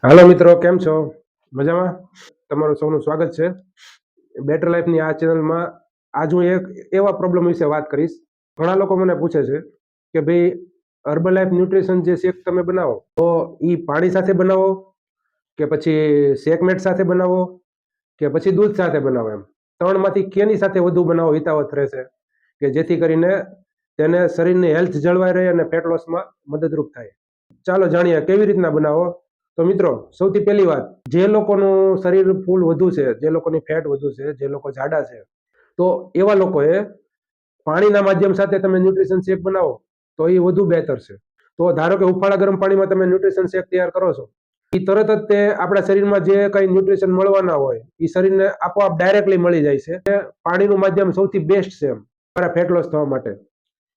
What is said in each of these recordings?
હાલો મિત્રો, કેમ છો? મજામાં? તમારું સૌનું સ્વાગત છે બેટર લાઈફની આ ચેનલમાં. આજ હું એક એવા પ્રોબ્લેમ વિશે વાત કરીશ. ઘણા લોકો મને પૂછે છે કે ભાઈ, હર્બલ લાઈફ ન્યુટ્રિશન જે શેક તમે બનાવો તો એ પાણી સાથે બનાવો કે પછી શેકમેટ સાથે બનાવો કે પછી દૂધ સાથે બનાવો, એમ ત્રણમાંથી કેની સાથે વધુ બનાવો હિતાવત રહેશે કે જેથી કરીને તેને શરીરની હેલ્થ જળવાઈ રહે અને ફેટ લોસમાં મદદરૂપ થાય. ચાલો જાણીએ કેવી રીતના બનાવો. તો મિત્રો, સૌથી પહેલી વાત, જે લોકોનું શરીર ફૂલ વધુ છે, જે લોકોની ફેટ વધુ છે, જે લોકો જાડા છે, તો એવા લોકોએ પાણીના માધ્યમ સાથે તમે ન્યુટ્રિશન શેક બનાવો તો એ વધુ બહેતર છે. તો ધારો કે હુંફાળા ગરમ પાણીમાં તમે ન્યુટ્રિશન શેક તૈયાર કરો છો, એ તરત જ તે આપણા શરીરમાં જે કંઈ ન્યુટ્રિશન મળવાના હોય એ શરીરને આપોઆપ ડાયરેક્ટલી મળી જાય છે. પાણીનું માધ્યમ સૌથી બેસ્ટ છે એમ તમારા ફેટ લોસ થવા માટે.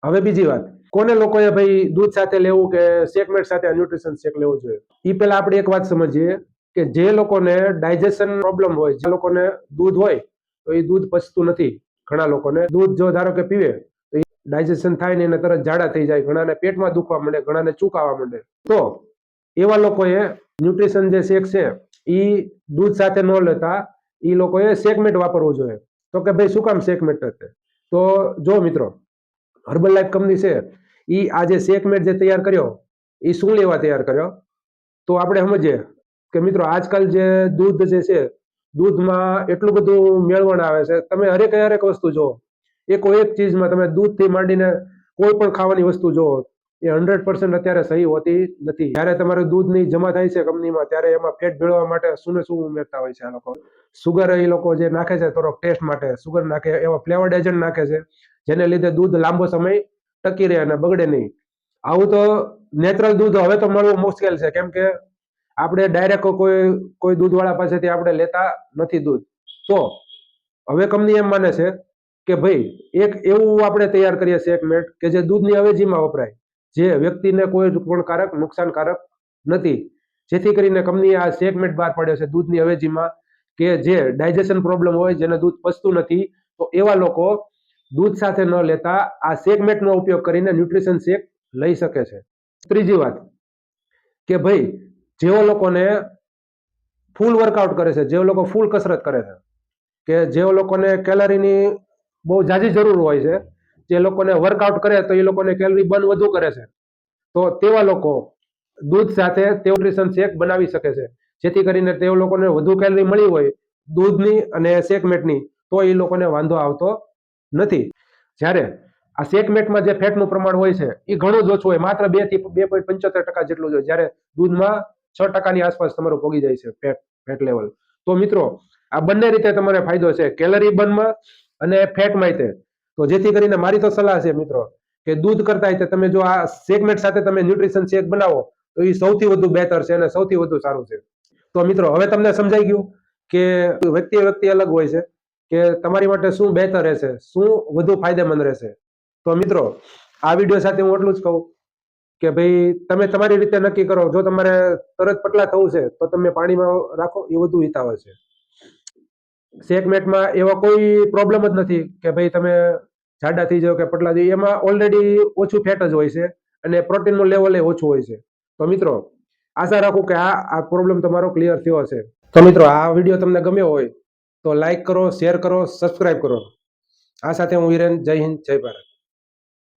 હવે બીજી વાત, કોને લોકોએ ભાઈ દૂધ સાથે લેવું કે શેકમેટ સાથે ન્યુટ્રિશન શેક લેવું જોઈએ? એ પહેલા આપણે એક વાત સમજીએ કે જે લોકોને ડાયજેશન પ્રોબ્લેમ હોય, જે લોકોને દૂધ હોય તો એ દૂધ પચતું નથી. ઘણા લોકોને દૂધ જો ધારો કે પીવે તો એ ડાયજેશન થાય ને એને તરત ઝાડા થઈ જાય, ઘણાને પેટમાં દુખવા માંડે, ઘણાને ચૂકાવા માંડે. તો એવા લોકોએ ન્યુટ્રિશન જે શેક છે એ દૂધ સાથે ન લેતા એ લોકોએ શેકમેટ વાપરવું જોઈએ. તો કે ભાઈ શું કામ શેકમેટ હશે? તો જો મિત્રો, હર્બલ લાઈફ કંપની છે એ આ જે શેકમેટ જે તૈયાર કર્યો એ શું લેવા તૈયાર કર્યો? તો આપણે સમજીએ કે મિત્રો, આજકાલ જે દૂધ જે છે, દૂધમાં એટલું બધું મેળવણ આવે છે. તમે હરેક વસ્તુ જુઓ, એક ચીજમાં તમે દૂધથી માંડીને કોઈ પણ ખાવાની વસ્તુ જુઓ, એ 100% અત્યારે સહી હોતી નથી. જ્યારે તમારે દૂધની જમા થાય છે કંપનીમાં, ત્યારે એમાં ફેટ ભેળવવા માટે શું ને શું ઉમેરતા હોય છે આ લોકો. સુગર એ લોકો જે નાખે છે થોડોક ટેસ્ટ માટે, સુગર નાખે, એવા ફ્લેવર્ડ એજન્ટ નાખે છે જેને લીધે દૂધ લાંબો સમય ટકી રહે અને બગડે નહીં. આવું તો નેચરલ દૂધ હવે તો મળવું મુશ્કેલ છે, કેમ કે આપણે ડાયરેક્ટ કોઈ દૂધવાળા પાસેથી આપણે લેતા નથી દૂધ. તો હવે કંપની એમ માને છે કે ભાઈ એક એવું આપણે તૈયાર કરીએ શેકમેટ કે જે દૂધની અવેજીમાં વપરાય, જે વ્યક્તિને કોઈ પણ નુકસાનકારક નથી. જેથી કરીને કંપનીએ આ શેકમેટ બહાર પાડ્યો છે દૂધની અવેજીમાં, કે જે ડાયજેશન પ્રોબ્લેમ હોય, જેને દૂધ પચતું નથી, તો એવા લોકો દૂધ સાથે ન લેતા આ શેકમેટનો ઉપયોગ કરીને ન્યુટ્રિશન શેક લઈ શકે છે. ત્રીજી વાત કે ભાઈ, જેઓ લોકોને ફૂલ વર્કઆઉટ કરે છે, જે લોકો ફૂલ કસરત કરે છે, કે જે લોકોને કેલરીની બહુ ઝાઝી જરૂર હોય છે, જે લોકોને વર્કઆઉટ કરે તો એ લોકોને કેલરી બર્ન વધુ કરે છે, તો તેવા લોકો દૂધ સાથે ન્યુટ્રિશન શેક બનાવી શકે છે. જેથી કરીને તે લોકોને વધુ કેલરી મળી હોય દૂધની અને શેકમેટની, તો એ લોકોને વાંધો આવતો નથી. જ્યારે આ શેકમેટમાં જે ફેટનું પ્રમાણ હોય છે એ ઘણું જ ઓછું હોય, માત્ર 2 થી 2.75% જેટલું જ હોય, જ્યારે દૂધમાં 6%ની આસપાસ તમારું પહોંચી જાય છે ફેટ લેવલ. તો મિત્રો, આ બંને રીતે તમારે ફાયદો છે, કેલરી બર્નમાં અને ફેટમાં તે. તો જેથી કરીને મારી તો સલાહ છે મિત્રો, કે દૂધ કરતા તમે જો આ શેકમેટ સાથે તમે ન્યુટ્રિશન શેક બનાવો તો એ સૌથી વધુ બહેતર છે અને સૌથી વધુ સારું છે. તો મિત્રો, હવે તમને સમજાઈ ગયું કે વ્યક્તિ અલગ હોય છે, કે તમારી માટે શું બહેતર રહેશે, શું વધુ ફાયદેમંદ રહેશે. તો મિત્રો, આ વિડીયો સાથે હું એટલું જ કહું કે ભાઈ, તમે તમારી રીતે નક્કી કરો. જો તમારે તરત પતલા થવું છે તો તમે પાણીમાં રાખો, એ વધુ હિતાવહ છે. શેકમેટમાં એવા કોઈ પ્રોબ્લેમ જ નથી કે ભાઈ તમે જાડા થઈ જાઓ કે પતલા થઈ જાઓ. એમાં ઓલરેડી ઓછું ફેટ જ હોય છે અને પ્રોટીનનું લેવલ એ ઓછું હોય છે. તો મિત્રો, આશા રાખું કે આ પ્રોબ્લેમ તમારો ક્લિયર થયો હશે. તો મિત્રો, આ વિડીયો તમને ગમ્યો હોય તો લાઈક કરો, શેર કરો, સબસ્ક્રાઇબ કરો. આ સાથે હું હિરેન, જય હિન્દ, જય ભારત.